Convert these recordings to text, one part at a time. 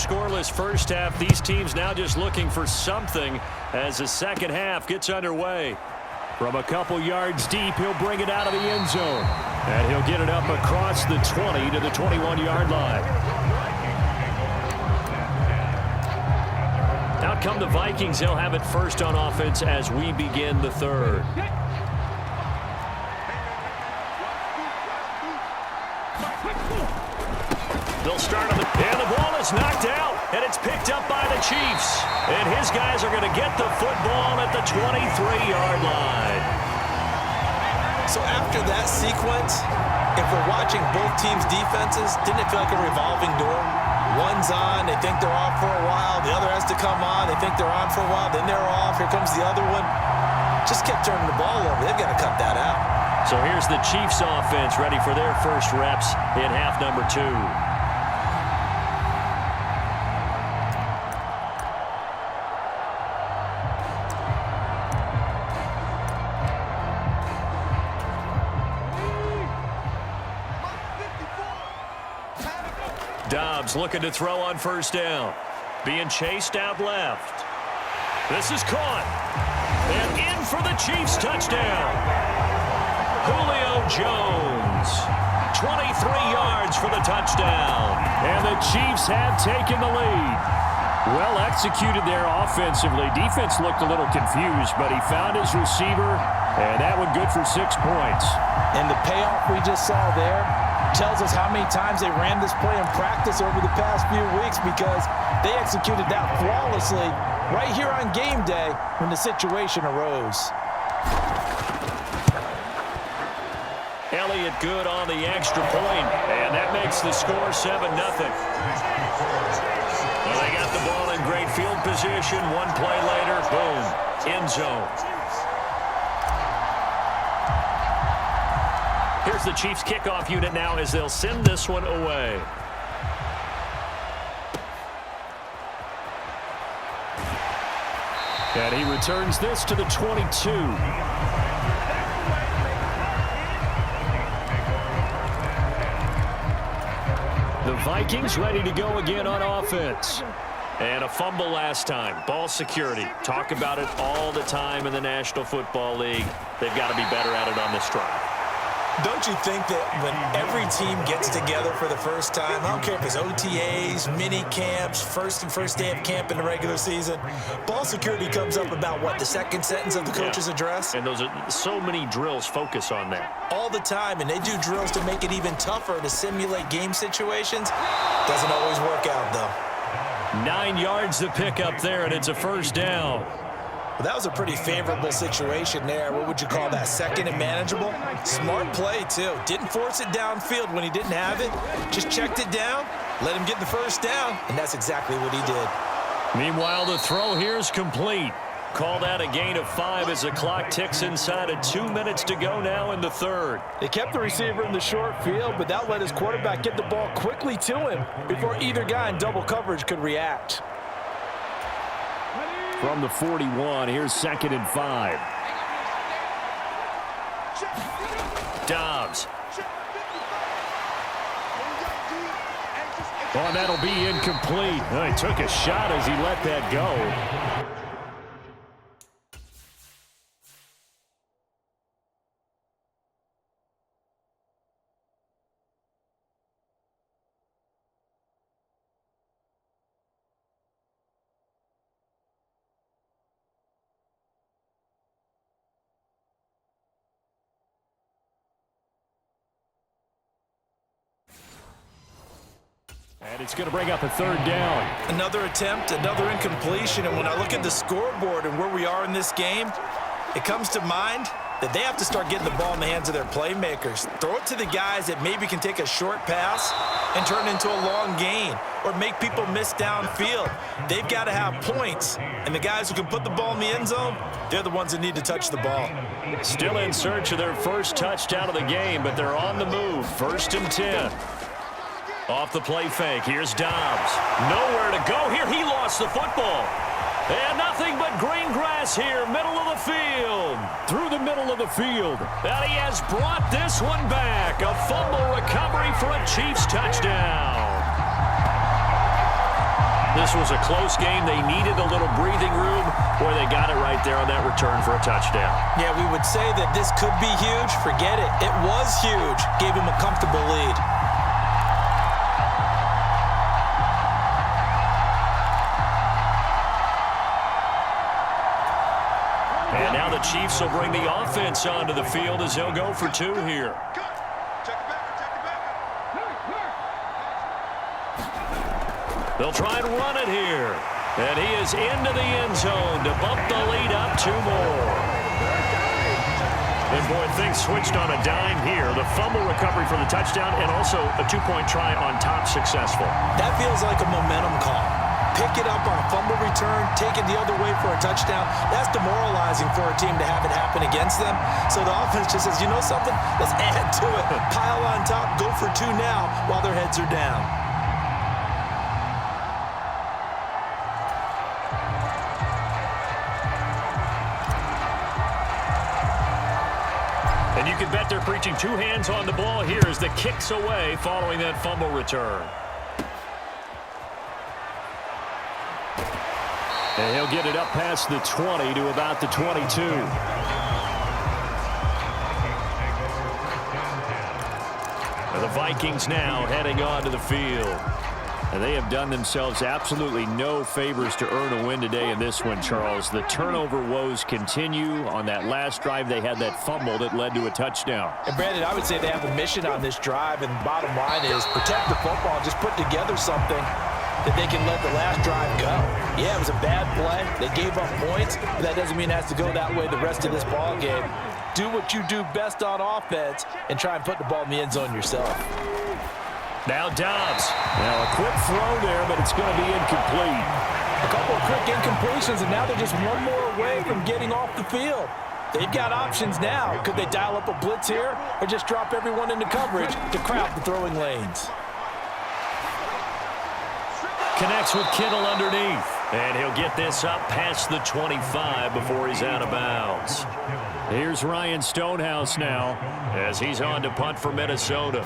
scoreless first half. These teams now just looking for something as the second half gets underway. From a couple yards deep, he'll bring it out of the end zone. And he'll get it up across the 20 to the 21-yard line. Out come the Vikings. They'll have it first on offense as we begin the third. They'll start on and the ball is knocked out, and it's picked up by the Chiefs. And his guys are going to get the football at the 23-yard line. So after that sequence, if we're watching both teams' defenses, didn't it feel like a revolving door? One's on, they think they're off for a while. The other has to come on, they think they're on for a while. Then they're off, here comes the other one. Just kept turning the ball over. They've got to cut that out. So here's the Chiefs offense ready for their first reps in half number 2. Dobbs looking to throw on first down. Being chased out left. This is caught. And in for the Chiefs touchdown. Julio Jones. 23 yards for the touchdown. And the Chiefs have taken the lead. Well executed there offensively. Defense looked a little confused, but he found his receiver, and that one good for 6 points. And the payoff we just saw there tells us how many times they ran this play in practice over the past few weeks, because they executed that flawlessly right here on game day when the situation arose. Elliott good on the extra point, and that makes the score 7-0. Well, they got the ball in great field position. One play later, boom, end zone. Here's the Chiefs kickoff unit now as they'll send this one away. And he returns this to the 22. The Vikings ready to go again on offense. And a fumble last time. Ball security. Talk about it all the time in the National Football League. They've got to be better at it on this drive. Don't you think that when every team gets together for the first time, I don't care if it's OTAs, mini camps, first day of camp in the regular season, ball security comes up about, what, the second sentence of the coach's address? And those are so many drills focus on that. All the time, and they do drills to make it even tougher to simulate game situations. Doesn't always work out, though. 9 yards to pick up there, and it's a first down. Well, that was a pretty favorable situation there. What would you call that? Second and manageable? Smart play, too. Didn't force it downfield when he didn't have it. Just checked it down, let him get the first down, and that's exactly what he did. Meanwhile, the throw here is complete. Call that a gain of 5 as the clock ticks inside of 2 minutes to go now in the third. They kept the receiver in the short field, but that let his quarterback get the ball quickly to him before either guy in double coverage could react. From the 41, here's 2nd and 5. Dobbs. Oh, that'll be incomplete. Oh, he took a shot as he let that go. And it's going to bring up a third down. Another attempt, another incompletion. And when I look at the scoreboard and where we are in this game, it comes to mind that they have to start getting the ball in the hands of their playmakers. Throw it to the guys that maybe can take a short pass and turn it into a long gain or make people miss downfield. They've got to have points. And the guys who can put the ball in the end zone, they're the ones that need to touch the ball. Still in search of their first touchdown of the game, but they're on the move. 1st and 10. Off the play fake, here's Dobbs. Nowhere to go here, he lost the football. And nothing but green grass here, middle of the field. Through the middle of the field. And he has brought this one back. A fumble recovery for a Chiefs touchdown. This was a close game. They needed a little breathing room. Boy, they got it right there on that return for a touchdown. Yeah, we would say that this could be huge. Forget it. It was huge. Gave him a comfortable lead. And now the Chiefs will bring the offense onto the field as they'll go for 2 here. They'll try and run it here. And he is into the end zone to bump the lead up 2 more. And boy, things switched on a dime here. The fumble recovery for the touchdown and also a 2-point try on top successful. That feels like a momentum call. Pick it up on a fumble return, take it the other way for a touchdown. That's demoralizing for a team to have it happen against them. So the offense just says, you know something? Let's add to it. Pile on top, go for 2 now while their heads are down. And you can bet they're preaching 2 hands on the ball here as the kick's away following that fumble return. And he'll get it up past the 20 to about the 22. And the Vikings now heading onto the field. And they have done themselves absolutely no favors to earn a win today in this one, Charles. The turnover woes continue. On that last drive, they had that fumble that led to a touchdown. And Brandon, I would say they have a mission on this drive, and the bottom line is protect the football, just put together something that they can let the last drive go. Yeah, it was a bad play. They gave up points, but that doesn't mean it has to go that way the rest of this ball game. Do what you do best on offense and try and put the ball in the end zone yourself. Now Dobbs. Now a quick throw there, but it's going to be incomplete. A couple of quick incompletions, and now they're just 1 more away from getting off the field. They've got options now. Could they dial up a blitz here or just drop everyone into coverage to crowd the throwing lanes? Connects with Kittle underneath. And he'll get this up past the 25 before he's out of bounds. Here's Ryan Stonehouse now as he's on to punt for Minnesota.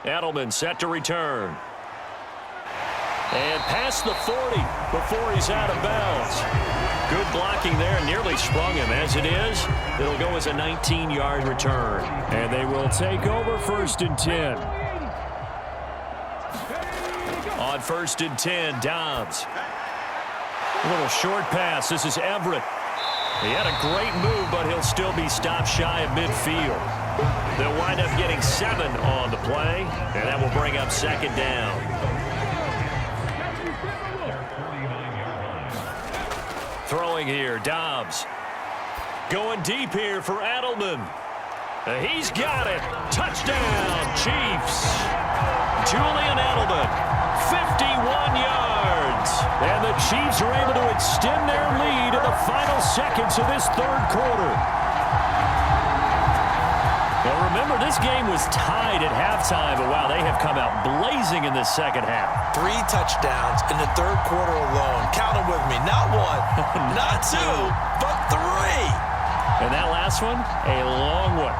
Edelman set to return. And past the 40 before he's out of bounds. Good blocking there, nearly sprung him. As it is, it'll go as a 19-yard return. And they will take over 1st and 10. On 1st and 10, Dobbs. A little short pass. This is Everett. He had a great move, but he'll still be stopped shy of midfield. They'll wind up getting 7 on the play, and that will bring up 2nd down. Throwing here, Dobbs. Going deep here for Edelman. He's got it. Touchdown, Chiefs. Julian Edelman, 51 yards. And the Chiefs are able to extend their lead in the final seconds of this 3rd quarter. Well, remember, this game was tied at halftime, but wow, they have come out blazing in the 2nd half. 3 touchdowns in the 3rd quarter alone. Count them with me. Not 1, not 2, but 3. And that last one, a long one.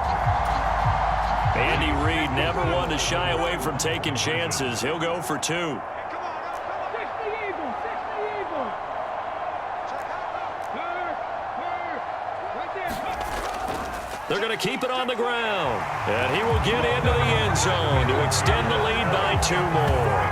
Andy Reid never one to shy away from taking chances. He'll go for 2. They're going to keep it on the ground. And he will get into the end zone to extend the lead by 2 more.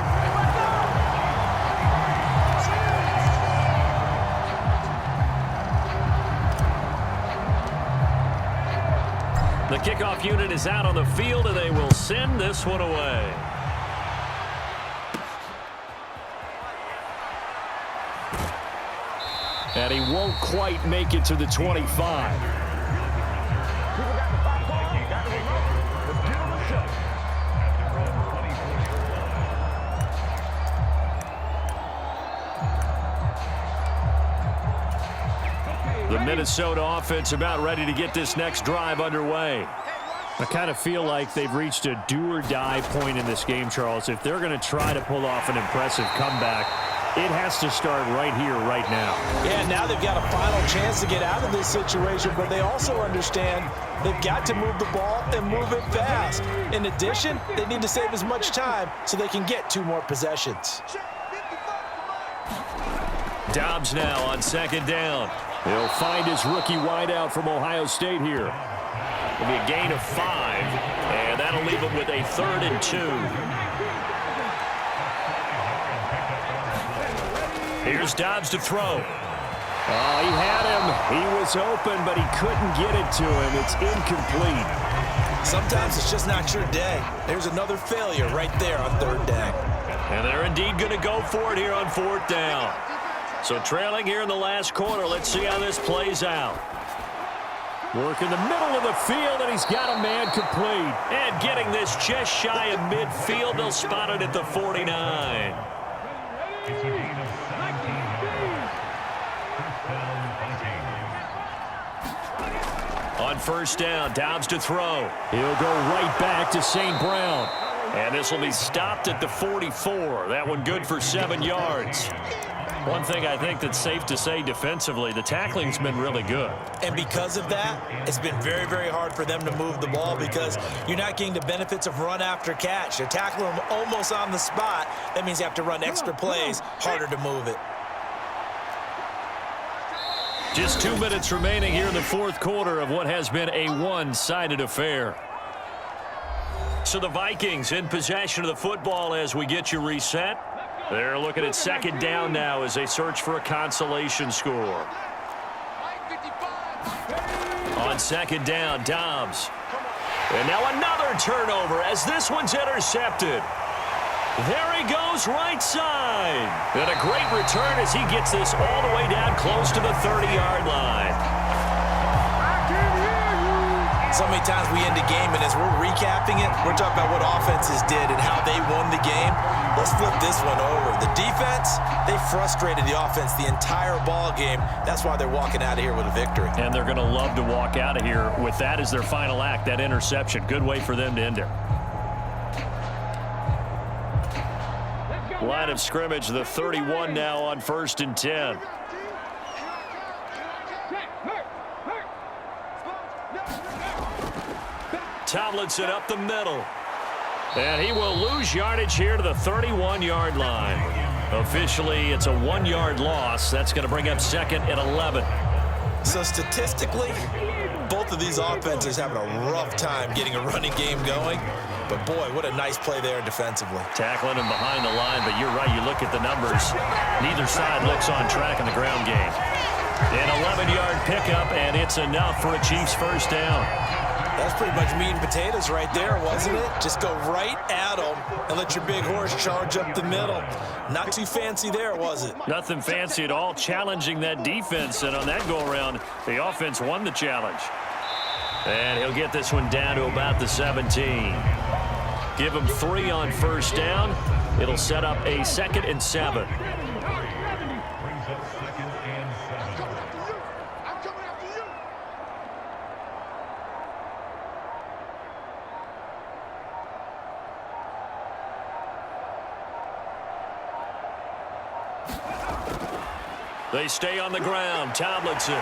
The kickoff unit is out on the field, and they will send this one away. And he won't quite make it to the 25. The Minnesota offense about ready to get this next drive underway. I kind of feel like they've reached a do-or-die point in this game, Charles. If they're going to try to pull off an impressive comeback, It has to start right here, right now. Yeah, now they've got a final chance to get out of this situation, but they also understand they've got to move the ball and move it fast. In addition, they need to save as much time so they can get 2 more possessions. Dobbs now on 2nd down. He'll find his rookie wideout from Ohio State here. It'll be a gain of 5, and that'll leave him with a 3rd and 2. Here's Dobbs to throw. Oh, he had him. He was open, but he couldn't get it to him. It's incomplete. Sometimes it's just not your day. There's another failure right there on 3rd down. And they're indeed going to go for it here on 4th down. So trailing here in the last quarter. Let's see how this plays out. Work in the middle of the field, and he's got a man complete. And getting this just shy of midfield. They'll spot it at the 49. On 1st down, Dobbs to throw. He'll go right back to St. Brown. And this will be stopped at the 44. That one good for 7 yards. One thing I think that's safe to say defensively, the tackling's been really good. And because of that, it's been very, very hard for them to move the ball because you're not getting the benefits of run after catch. You're tackling them almost on the spot. That means you have to run extra plays, harder to move it. Just 2 minutes remaining here in the 4th quarter of what has been a one-sided affair. So the Vikings in possession of the football as we get you reset. They're looking at 2nd down now as they search for a consolation score. On 2nd down, Dobbs. And now another turnover as this one's intercepted. There he goes right side. And a great return as he gets this all the way down close to the 30-yard line. So many times we end a game, and as we're recapping it, we're talking about what offenses did and how they won the game. Let's flip this one over. The defense, they frustrated the offense the entire ball game. That's why they're walking out of here with a victory. And they're going to love to walk out of here with that as their final act, that interception. Good way for them to end it. Line of scrimmage, the 31 now on 1st and 10. Tomlinson up the middle. And he will lose yardage here to the 31-yard line. Officially, it's a 1-yard loss. That's going to bring up 2nd and 11. So statistically, both of these offenses having a rough time getting a running game going. But, boy, what a nice play there defensively. Tackling him behind the line, but you're right. You look at the numbers. Neither side looks on track in the ground game. An 11-yard pickup, and it's enough for a Chiefs 1st down. That's pretty much meat and potatoes right there, wasn't it? Just go right at them and let your big horse charge up the middle. Not too fancy there, was it? Nothing fancy at all, challenging that defense. And on that go-around, the offense won the challenge. And he'll get this one down to about the 17. Give him 3 on 1st down. It'll set up a 2nd and 7. They stay on the ground. Tomlinson.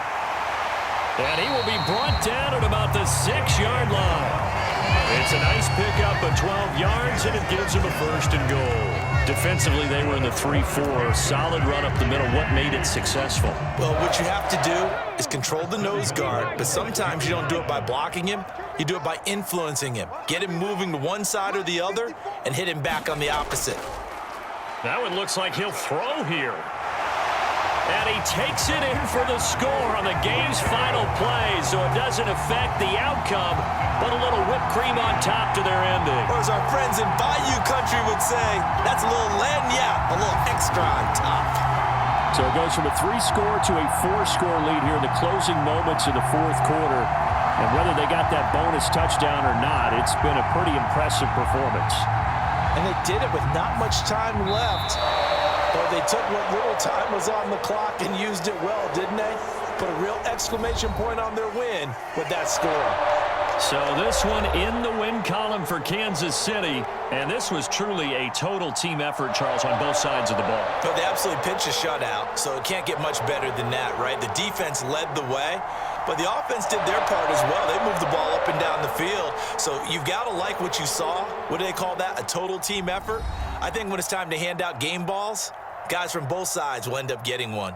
And he will be brought down at about the 6-yard line. It's a nice pickup of 12 yards, and it gives him a 1st and goal. Defensively, they were in the 3-4. Solid run up the middle. What made it successful? Well, what you have to do is control the nose guard, but sometimes you don't do it by blocking him. You do it by influencing him. Get him moving to one side or the other and hit him back on the opposite. That one looks like he'll throw here. And he takes it in for the score on the game's final play, so it doesn't affect the outcome, but a little whipped cream on top to their ending. Or as our friends in Bayou Country would say, that's a little lagniappe, a little extra on top. So it goes from a 3-score to a 4-score lead here in the closing moments of the 4th quarter. And whether they got that bonus touchdown or not, it's been a pretty impressive performance. And they did it with not much time left. But they took what little time was on the clock and used it well, didn't they? Put a real exclamation point on their win with that score. So this one in the win column for Kansas City, and this was truly a total team effort, Charles, on both sides of the ball. But they absolutely pitched a shutout, so it can't get much better than that, right? The defense led the way, but the offense did their part as well. They moved the ball up and down the field, so you've got to like what you saw. What do they call that? A total team effort? I think when it's time to hand out game balls, guys from both sides will end up getting one.